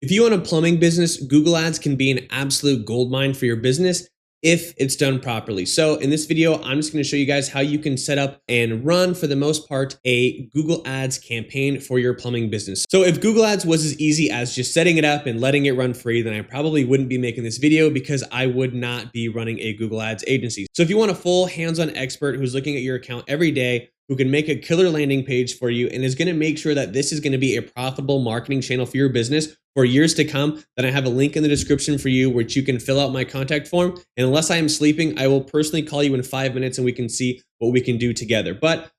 If you own a plumbing business, Google Ads can be an absolute goldmine for your business if it's done properly. So in this video, I'm just going to show you guys how you can set up and run, for the most part, a Google Ads campaign for your plumbing business. So if Google Ads was as easy as just setting it up and letting it run free, then I probably wouldn't be making this video because I would not be running a Google Ads agency. So if you want a full hands-on expert who's looking at your account every day, who can make a killer landing page for you and is going to make sure that this is going to be a profitable marketing channel for your business for years to come, then I have a link in the description for you which you can fill out my contact form. And unless I am sleeping, I will personally call you in 5 minutes and we can see what we can do together. But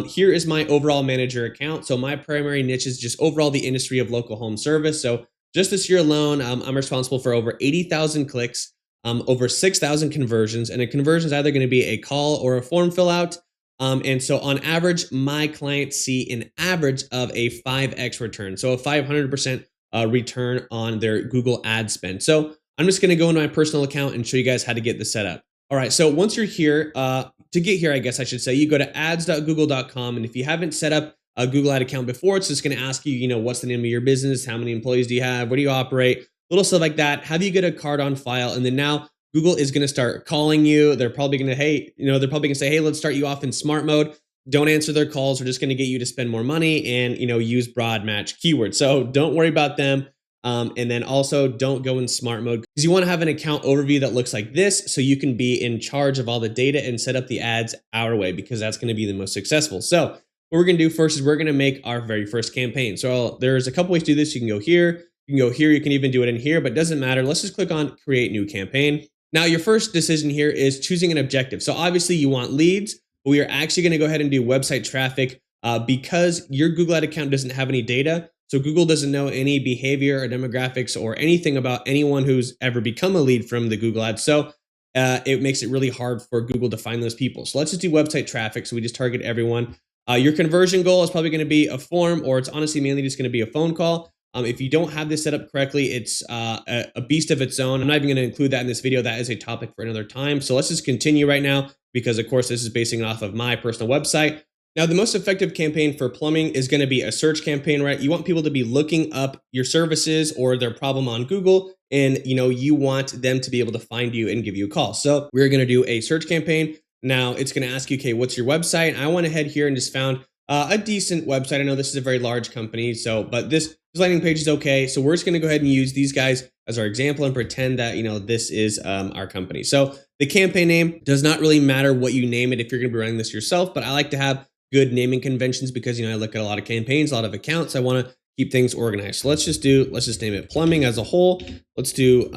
here is my overall manager account. So my primary niche is just overall the industry of local home service. So just this year alone, I'm responsible for over 80,000 clicks, over 6,000 conversions. And a conversion is either going to be a call or a form fill out. And so on average, my clients see an average of a 5x return. So a 500% return on their Google ad spend. So I'm just going to go into my personal account and show you guys how to get this set up. All right. So once you're here, to get here, I guess I should say, you go to ads.google.com. And if you haven't set up a Google ad account before, it's just going to ask you, what's the name of your business? How many employees do you have? Where do you operate? Little stuff like that. Have you get a card on file? And then now Google is going to start calling you. They're probably going to, say, hey, let's start you off in smart mode. Don't answer their calls. We're just going to get you to spend more money and, use broad match keywords. So don't worry about them. And then also don't go in smart mode because you want to have an account overview that looks like this so you can be in charge of all the data and set up the ads our way because that's going to be the most successful. So what we're going to do first is we're going to make our very first campaign. So there's a couple ways to do this. You can go here, you can go here, you can even do it in here, but it doesn't matter. Let's just click on create new campaign. Now, your first decision here is choosing an objective. So obviously you want leads, but we are actually going to go ahead and do website traffic because your Google Ad account doesn't have any data. So Google doesn't know any behavior or demographics or anything about anyone who's ever become a lead from the Google Ads. So it makes it really hard for Google to find those people. So let's just do website traffic. So we just target everyone. Your conversion goal is probably going to be a form, or it's honestly mainly just going to be a phone call. If you don't have this set up correctly, it's a beast of its own. I'm not even going to include that in this video. That is a topic for another time. So let's just continue right now because, of course, this is basing off of my personal website. Now, the most effective campaign for plumbing is going to be a search campaign, right? You want people to be looking up your services or their problem on Google, and you want them to be able to find you and give you a call. So we're going to do a search campaign. Now, it's going to ask you, okay, what's your website? I went ahead here and just found a decent website. I know this is a very large company, but this landing page is okay. So we're just going to go ahead and use these guys as our example and pretend that, this is our company. So the campaign name does not really matter what you name it if you're going to be running this yourself, but I like to have good naming conventions because, I look at a lot of campaigns, a lot of accounts. I want to keep things organized. So let's just name it plumbing as a whole. Let's do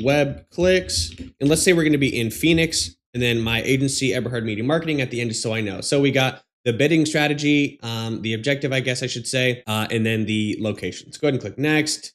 web clicks. And let's say we're going to be in Phoenix, and then my agency, Eberhard Media Marketing, at the end, just so I know. So we got the bidding strategy, the objective, I guess I should say, and then the location. So go ahead and click next.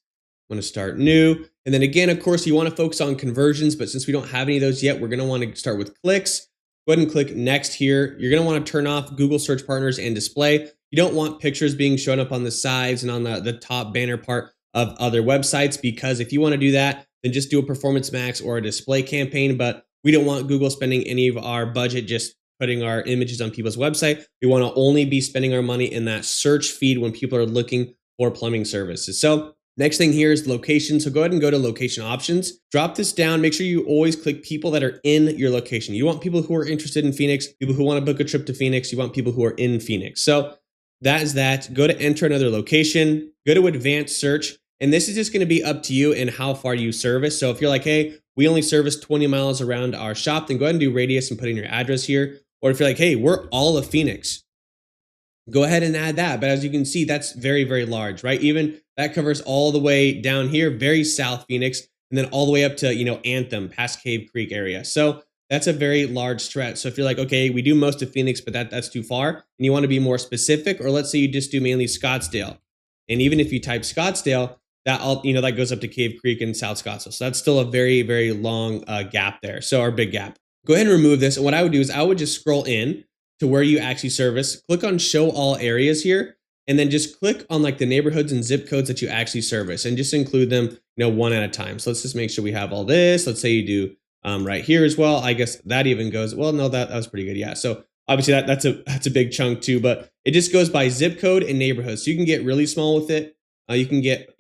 I'm going to start new. And then again, of course, you want to focus on conversions, but since we don't have any of those yet, we're going to want to start with clicks. Go ahead and click next here. You're going to want to turn off Google Search Partners and display. You don't want pictures being shown up on the sides and on the top banner part of other websites, because if you want to do that, then just do a Performance Max or a display campaign. But we don't want Google spending any of our budget just putting our images on people's website. We want to only be spending our money in that search feed when people are looking for plumbing services. So next thing here is location. So go ahead and go to location options. Drop this down. Make sure you always click people that are in your location. You want people who are interested in Phoenix, people who want to book a trip to Phoenix. You want people who are in Phoenix. So that is that. Go to enter another location. Go to advanced search. And this is just going to be up to you and how far you service. So if you're like, hey, we only service 20 miles around our shop, then go ahead and do radius and put in your address here. Or if you're like, hey, we're all of Phoenix, go ahead and add that. But as you can see, that's very, very large, right? Even that covers all the way down here, very South Phoenix, and then all the way up to, Anthem, past Cave Creek area. So that's a very large stretch. So if you're like, okay, we do most of Phoenix, but that's too far, and you want to be more specific, or let's say you just do mainly Scottsdale. And even if you type Scottsdale, that goes up to Cave Creek and South Scottsdale. So that's still a very, very long gap there. So our big gap. Go ahead and remove this. And what I would do is I would just scroll in to where you actually service, click on show all areas here, and then just click on like the neighborhoods and zip codes that you actually service and just include them, one at a time. So let's just make sure we have all this. Let's say you do right here as well. I guess that even goes, well, no, that was pretty good. Yeah. So obviously that's a big chunk too, but it just goes by zip code and neighborhood. So you can get really small with it. You can get,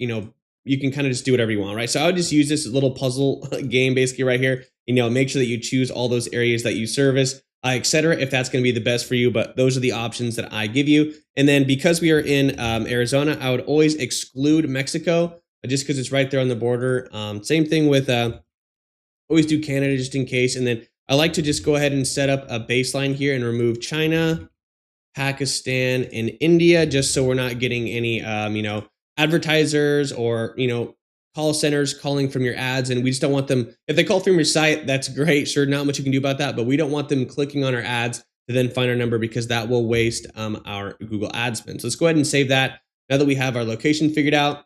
you can kind of just do whatever you want, right? So I would just use this little puzzle game basically right here. Make sure that you choose all those areas that you service, etc. If that's going to be the best for you. But those are the options that I give you. And then because we are in Arizona, I would always exclude Mexico just because it's right there on the border. Same thing with always do Canada just in case. And then I like to just go ahead and set up a baseline here and remove China, Pakistan, and India, just so we're not getting any, advertisers or, call centers calling from your ads. And we just don't want them, if they call from your site, that's great. Sure, not much you can do about that, but we don't want them clicking on our ads to then find our number because that will waste our Google ad spend. So let's go ahead and save that. Now that we have our location figured out,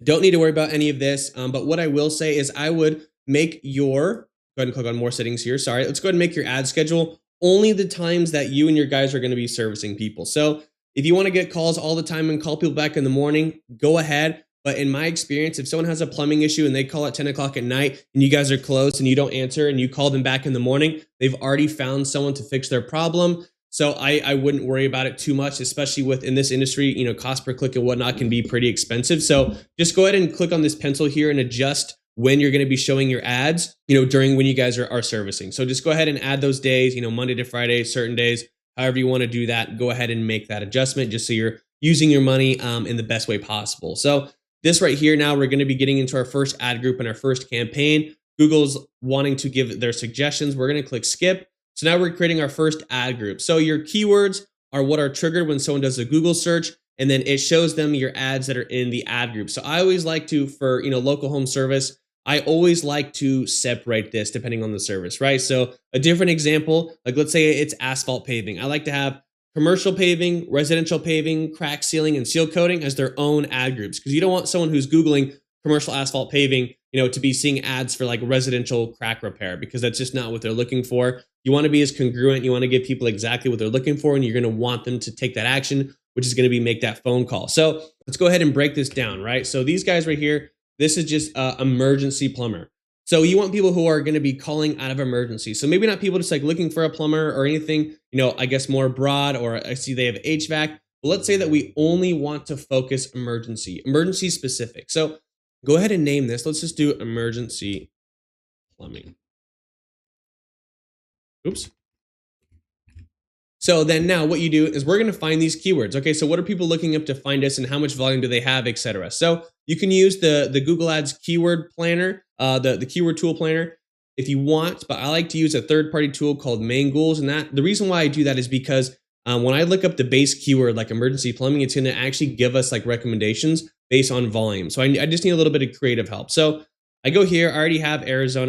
don't need to worry about any of this. But what I will say is I would make your, go ahead and click on more settings here. Sorry. Let's go ahead and make your ad schedule only the times that you and your guys are going to be servicing people. So if you want to get calls all the time and call people back in the morning, go ahead. But in my experience, if someone has a plumbing issue and they call at 10 o'clock at night and you guys are closed and you don't answer and you call them back in the morning, they've already found someone to fix their problem. So I wouldn't worry about it too much, especially in this industry, cost per click and whatnot can be pretty expensive. So just go ahead and click on this pencil here and adjust when you're going to be showing your ads, during when you guys are servicing. So just go ahead and add those days, Monday to Friday, certain days, however you want to do that, go ahead and make that adjustment just so you're using your money in the best way possible. So this right here, now we're going to be getting into our first ad group and our first campaign. Google's wanting to give their suggestions. We're going to click skip. So now we're creating our first ad group. So your keywords are what are triggered when someone does a Google search, and then it shows them your ads that are in the ad group. So I always like to, for local home service, I always like to separate this depending on the service, right? So a different example, like let's say it's asphalt paving. I like to have commercial paving, residential paving, crack sealing, and seal coating as their own ad groups, because you don't want someone who's Googling commercial asphalt paving, to be seeing ads for like residential crack repair, because that's just not what they're looking for. You want to be as congruent. You want to give people exactly what they're looking for, and you're going to want them to take that action, which is going to be make that phone call. So let's go ahead and break this down, right? So these guys right here, this is just emergency plumber. So you want people who are going to be calling out of emergency. So maybe not people just like looking for a plumber or anything, I guess more broad, or I see they have HVAC. But let's say that we only want to focus emergency specific. So go ahead and name this. Let's just do emergency plumbing. Oops. So then now what you do is we're going to find these keywords. Okay, so what are people looking up to find us and how much volume do they have, etc. So you can use the Google Ads keyword planner, the keyword tool planner if you want, but I like to use a third-party tool called Mangools. And that the reason why I do that is because when I look up the base keyword like emergency plumbing, it's going to actually give us like recommendations based on volume. So I just need a little bit of creative help. So I go here, I already have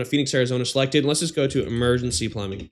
Phoenix, Arizona selected. Let's just go to emergency plumbing.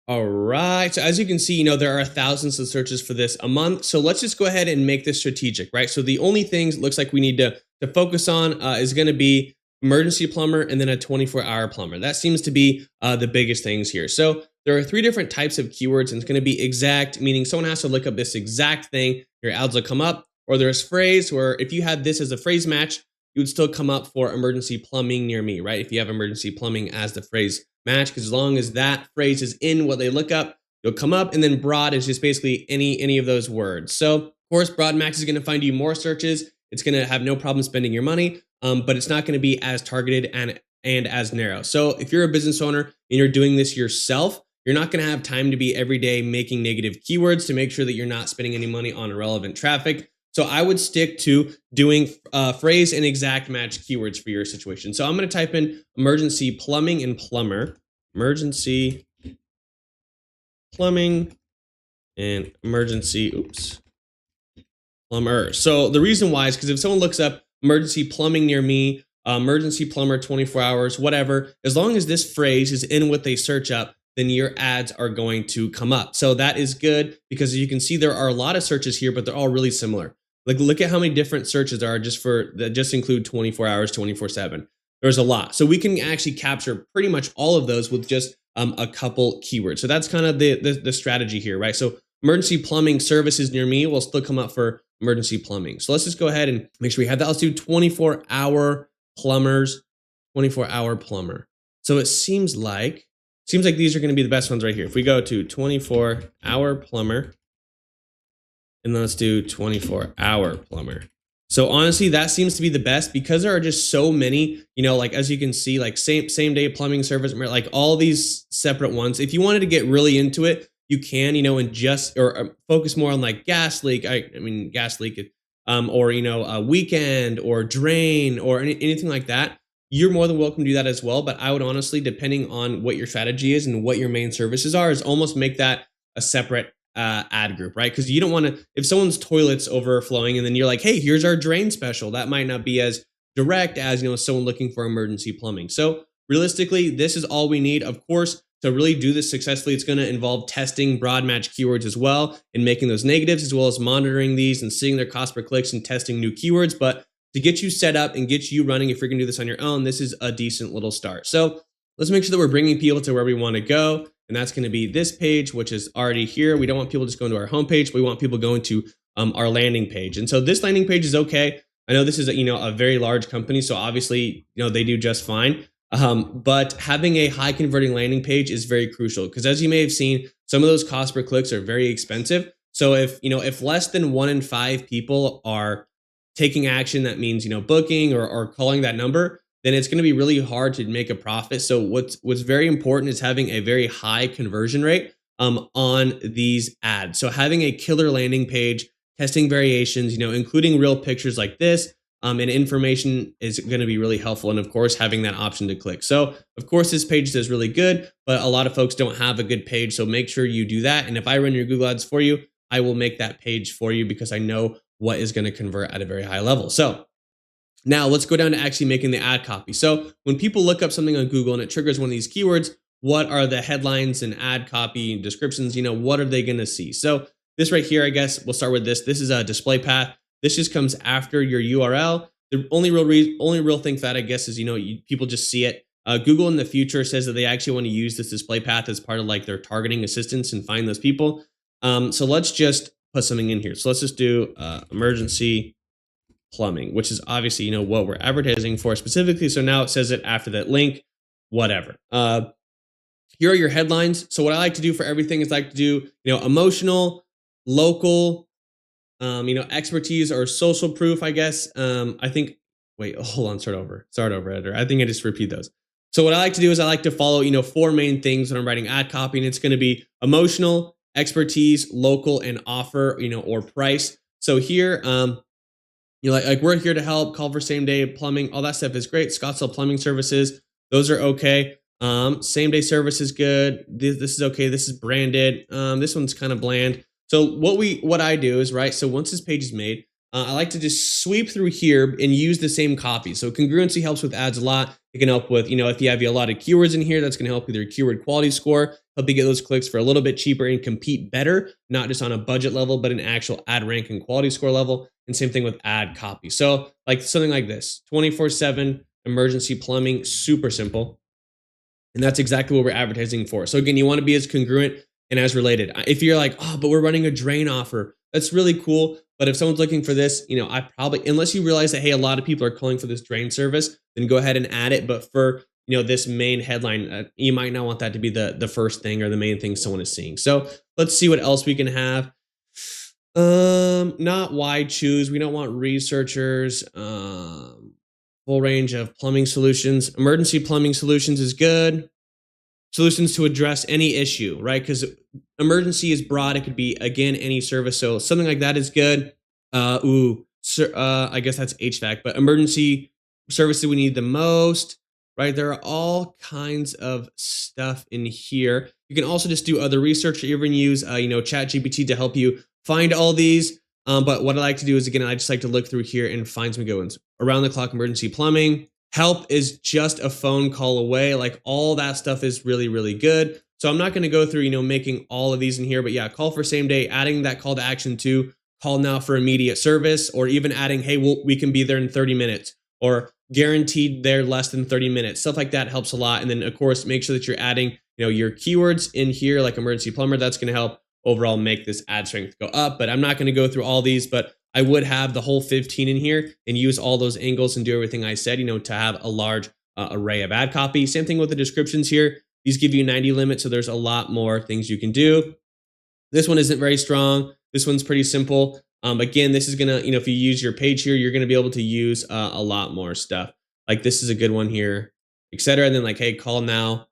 All right. So as you can see, there are thousands of searches for this a month. So let's just go ahead and make this strategic, right? So the only things it looks like we need to focus on is going to be emergency plumber and then a 24-hour plumber. That seems to be the biggest things here. So there are 3 different types of keywords, and it's going to be exact, meaning someone has to look up this exact thing. Your ads will come up. Or there's phrase, where if you had this as a phrase match, you would still come up for emergency plumbing near me, right? If you have emergency plumbing as the phrase match, because as long as that phrase is in what they look up, you'll come up. And then broad is just basically any of those words. So of course, Broad Max is going to find you more searches. It's going to have no problem spending your money, but it's not going to be as targeted and as narrow. So if you're a business owner and you're doing this yourself, you're not going to have time to be every day making negative keywords to make sure that you're not spending any money on irrelevant traffic. So I would stick to doing phrase and exact match keywords for your situation. So I'm going to type in emergency plumbing and plumber, emergency plumbing and emergency, plumber. So the reason why is because if someone looks up emergency plumbing near me, emergency plumber 24 hours, whatever, as long as this phrase is in what they search up, then your ads are going to come up. So that is good, because you can see there are a lot of searches here, but they're all really similar. Like look at how many different searches there are just include 24 hours, 24/7. There's a lot. So we can actually capture pretty much all of those with just a couple keywords. So that's kind of the strategy here, right? So emergency plumbing services near me will still come up for emergency plumbing. So let's just go ahead and make sure we have that. Let's do 24-hour plumbers, 24-hour plumber. So it seems like these are going to be the best ones right here. If we go to 24-hour plumber, and then let's do 24-hour plumber. So honestly, that seems to be the best because there are just so many, like as you can see, like same day plumbing service, like all these separate ones. If you wanted to get really into it, you can, and just or focus more on like gas leak. I mean gas leak, or a weekend or drain or anything like that. You're more than welcome to do that as well. But I would honestly, depending on what your strategy is and what your main services are, is almost make that a separate ad group, right? Because you don't want to, if someone's toilet's overflowing and then you're like, hey, here's our drain special, that might not be as direct as, someone looking for emergency plumbing. So realistically, this is all we need. Of course, to really do this successfully, it's going to involve testing broad match keywords as well and making those negatives, as well as monitoring these and seeing their cost per clicks and testing new keywords. But to get you set up and get you running, if you're going to do this on your own, this is a decent little start. So let's make sure that we're bringing people to where we want to go. And that's going to be this page, which is already here. We don't want people just going to our homepage. We want people going to our landing page. And so this landing page is okay. I know this is a very large company, so obviously they do just fine. But having a high converting landing page is very crucial because, as you may have seen, some of those cost per clicks are very expensive. So if less than 1 in 5 people are taking action, that means booking or calling that number, then it's going to be really hard to make a profit. So what's very important is having a very high conversion rate on these ads. So having a killer landing page, testing variations, including real pictures like this, and information is going to be really helpful. And of course, having that option to click. So of course, this page does really good, but a lot of folks don't have a good page. So make sure you do that. And if I run your Google Ads for you, I will make that page for you because I know what is going to convert at a very high level. So now let's go down to actually making the ad copy. So when people look up something on Google and it triggers one of these keywords, what are the headlines and ad copy and descriptions? What are they going to see? So this right here, I guess we'll start with this. This is a display path. This just comes after your URL. The only real thing for that, I guess, is people just see it. Google in the future says that they actually want to use this display path as part of like their targeting assistance and find those people. So let's just put something in here. So let's just do emergency plumbing, which is obviously what we're advertising for specifically. So now it says it after that link, whatever. Here are your headlines. So what I like to do for everything is I like to do emotional, local, expertise or social proof, I guess. I think, wait, hold on, start over, editor. I think I just repeat those. So what I like to do is I like to follow 4 main things when I'm writing ad copy, and it's going to be emotional, expertise, local, and offer, or price. So here, like we're here to help, call for same day plumbing, all that stuff is great. Scottsdale Plumbing Services, those are okay. Same day service is good. This is okay. This is branded. This one's kind of bland. So what I do is, right, so once this page is made, I like to just sweep through here and use the same copy. So congruency helps with ads a lot. It can help with, if you have a lot of keywords in here, that's going to help with your keyword quality score, help you get those clicks for a little bit cheaper and compete better, not just on a budget level, but an actual ad rank and quality score level. And same thing with ad copy. So like something like this, 24/7 emergency plumbing, super simple. And that's exactly what we're advertising for. So again, you want to be as congruent and as related. If you're like, oh, but we're running a drain offer, that's really cool. But if someone's looking for this, I probably, unless you realize that, hey, a lot of people are calling for this drain service, then go ahead and add it. But for, this main headline, you might not want that to be the first thing or the main thing someone is seeing. So let's see what else we can have. Not wide choose. We don't want researchers. Full range of plumbing solutions. Emergency plumbing solutions is good. Solutions to address any issue, right? Because emergency is broad. It could be, again, any service. So something like that is good. I guess that's HVAC, but emergency services we need the most, right? There are all kinds of stuff in here. You can also just do other research or even use, ChatGPT to help you find all these. But what I like to do is, again, I just like to look through here and find some good ones. Around the clock emergency plumbing. Help is just a phone call away. Like all that stuff is really, really good. So I'm not going to go through, making all of these in here, but yeah, call for same day, adding that call to action to call now for immediate service, or even adding, hey, we can be there in 30 minutes or guaranteed there less than 30 minutes. Stuff like that helps a lot. And then of course, make sure that you're adding, your keywords in here, like emergency plumber. That's going to help overall make this ad strength go up. But I'm not going to go through all these, but I would have the whole 15 in here and use all those angles and do everything I said, to have a large array of ad copy. Same thing with the descriptions here. These give you 90 limit, so there's a lot more things you can do. This one isn't very strong. This one's pretty simple. Again, this is gonna, if you use your page here, you're gonna be able to use a lot more stuff. Like this is a good one here, etc. And then like, hey, call now,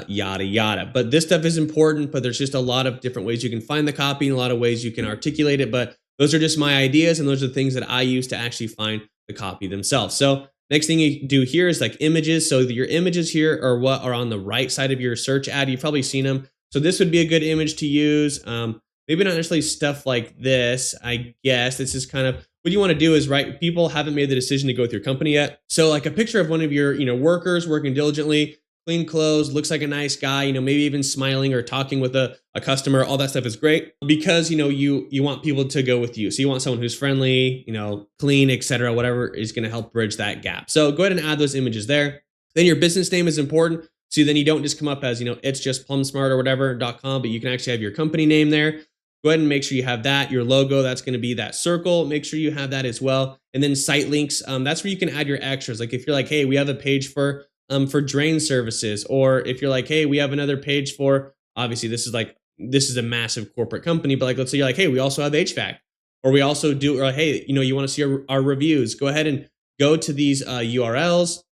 yada yada. But this stuff is important. But there's just a lot of different ways you can find the copy and a lot of ways you can articulate it. But those are just my ideas, and those are the things that I use to actually find the copy themselves. So next thing you do here is like images. So your images here are what are on the right side of your search ad. You've probably seen them. So this would be a good image to use. Maybe not necessarily stuff like this. I guess this is kind of what you want to do is, right, people haven't made the decision to go with your company yet. So like a picture of one of your, workers working diligently, clean clothes, looks like a nice guy, maybe even smiling or talking with a customer. All that stuff is great because, you want people to go with you. So you want someone who's friendly, clean, etc., whatever is going to help bridge that gap. So go ahead and add those images there. Then your business name is important. So then you don't just come up as, it's just plumsmart or whatever.com, but you can actually have your company name there. Go ahead and make sure you have that. Your logo, that's going to be that circle. Make sure you have that as well. And then site links, that's where you can add your extras. Like if you're like, hey, we have a page for drain services, or if you're like, hey, we have another page for, obviously this is a massive corporate company, but like, let's say you're like, hey, we also have HVAC, or we also do, or hey, you want to see our reviews. Go ahead and go to these URLs.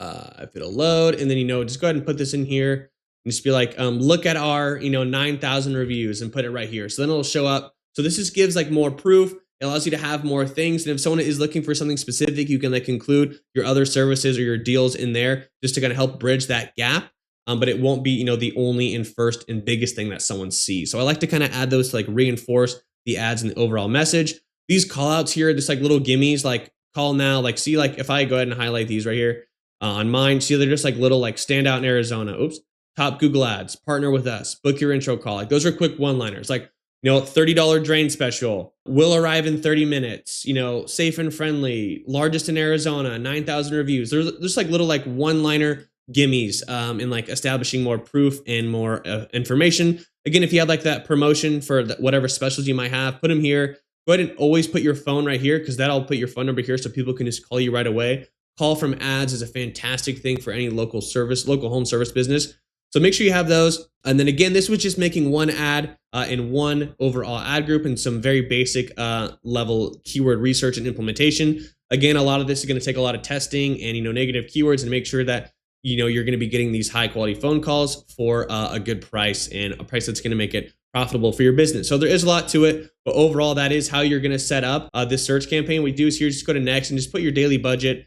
If it'll load, and then, just go ahead and put this in here. And just be like, look at our, 9,000 reviews and put it right here. So then it'll show up. So this just gives like more proof. It allows you to have more things. And if someone is looking for something specific, you can like include your other services or your deals in there just to kind of help bridge that gap. But it won't be, the only and first and biggest thing that someone sees. So I like to kind of add those to like reinforce the ads and the overall message. These call outs here, just like little gimmies, like call now, like see, like if I go ahead and highlight these right here on mine, see they're just like little like stand out in Arizona. Oops. Top Google ads, partner with us, book your intro call. Like those are quick one-liners. Like, $30 drain special, will arrive in 30 minutes, safe and friendly, largest in Arizona, 9,000 reviews. There's just like little like one-liner gimmies in like establishing more proof and more information. Again, if you have like that promotion for whatever specials you might have, put them here. Go ahead and always put your phone right here because that'll put your phone number here so people can just call you right away. Call from ads is a fantastic thing for any local home service business. So make sure you have those. And then again, this was just making one ad in one overall ad group and some very basic level keyword research and implementation. Again, a lot of this is going to take a lot of testing and, negative keywords and make sure that, you're going to be getting these high quality phone calls for a good price and a price that's going to make it profitable for your business. So there is a lot to it, but overall, that is how you're going to set up this search campaign. We do is here, just go to next and just put your daily budget.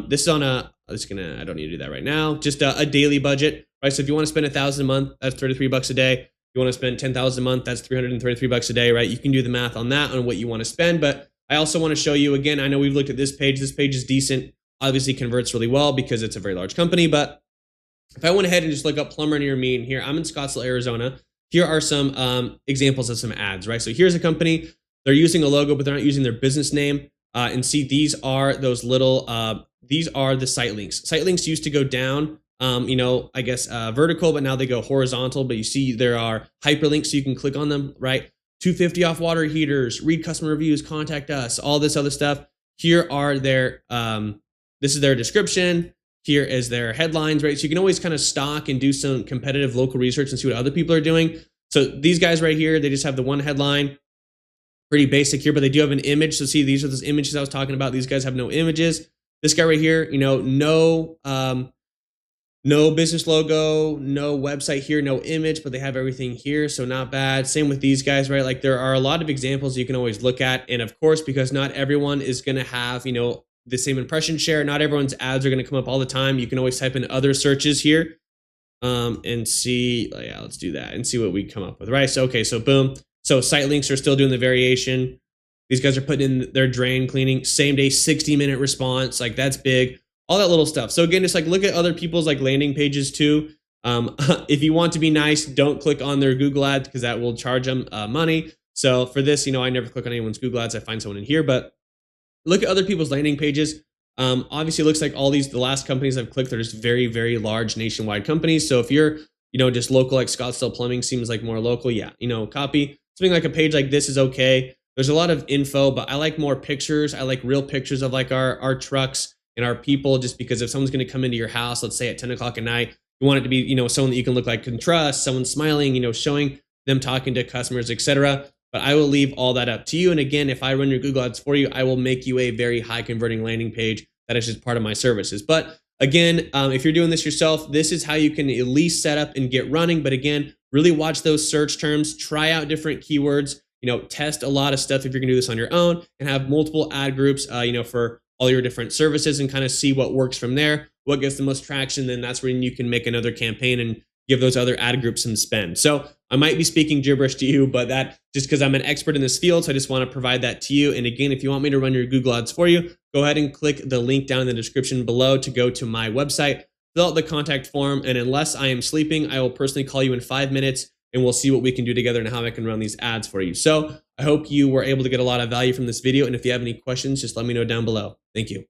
This is on I don't need to do that right now. Just a daily budget. Right, so if you want to spend $1,000 a month, that's $33 a day. If you want to spend $10,000 a month, that's $333 a day, right? You can do the math on that, on what you want to spend. But I also want to show you, again, I know we've looked at this page. This page is decent. Obviously converts really well because it's a very large company. But if I went ahead and just look up plumber near me, and here, I'm in Scottsdale, Arizona. Here are some examples of some ads, right? So here's a company. They're using a logo, but they're not using their business name. And see, these are those little, these are the site links. Site links used to go down, I guess vertical, but now they go horizontal. But you see there are hyperlinks so you can click on them, right? 250 off water heaters, read customer reviews, contact us, all this other stuff. Here are their, this is their description. Here is their headlines, right? So you can always kind of stock and do some competitive local research and see what other people are doing. So these guys right here, they just have the one headline. Pretty basic here, but they do have an image. So see, these are those images I was talking about. These guys have no images. This guy right here, no business logo, no website here, no image, but they have everything here. So not bad. Same with these guys, right? Like there are a lot of examples you can always look at. And of course, because not everyone is going to have, the same impression share, not everyone's ads are going to come up all the time. You can always type in other searches here and see, yeah, let's do that and see what we come up with, right? So, okay, so boom. So site links are still doing the variation. These guys are putting in their drain cleaning, same day, 60-minute response. Like that's big, all that little stuff. So again, just like look at other people's like landing pages too. If you want to be nice, don't click on their Google ads because that will charge them money. So for this, I never click on anyone's Google ads. I find someone in here, but look at other people's landing pages. Obviously, it looks like all the last companies I've clicked are just very, very large nationwide companies. So if you're, just local, like Scottsdale Plumbing seems like more local, yeah, copy. Something like a page like this is okay. There's a lot of info, but I like more pictures. I like real pictures of like our trucks and our people, just because if someone's going to come into your house, let's say at 10 o'clock at night, you want it to be, someone that you can look like can trust, someone smiling, showing them talking to customers, etc. but I will leave all that up to you. And again, if I run your Google ads for you, I will make you a very high converting landing page that is just part of my services. But again, if you're doing this yourself, this is how you can at least set up and get running. But again, really watch those search terms, try out different keywords, test a lot of stuff if you're gonna do this on your own, and have multiple ad groups, for all your different services, and kind of see what works from there, what gets the most traction. Then that's when you can make another campaign and give those other ad groups some spend. So I might be speaking gibberish to you, but that just because I'm an expert in this field, so I just want to provide that to you. And again, if you want me to run your Google ads for you, go ahead and click the link down in the description below to go to my website, fill out the contact form, and unless I am sleeping, I will personally call you in 5 minutes and we'll see what we can do together and how I can run these ads for you. So I hope you were able to get a lot of value from this video. And if you have any questions, just let me know down below. Thank you.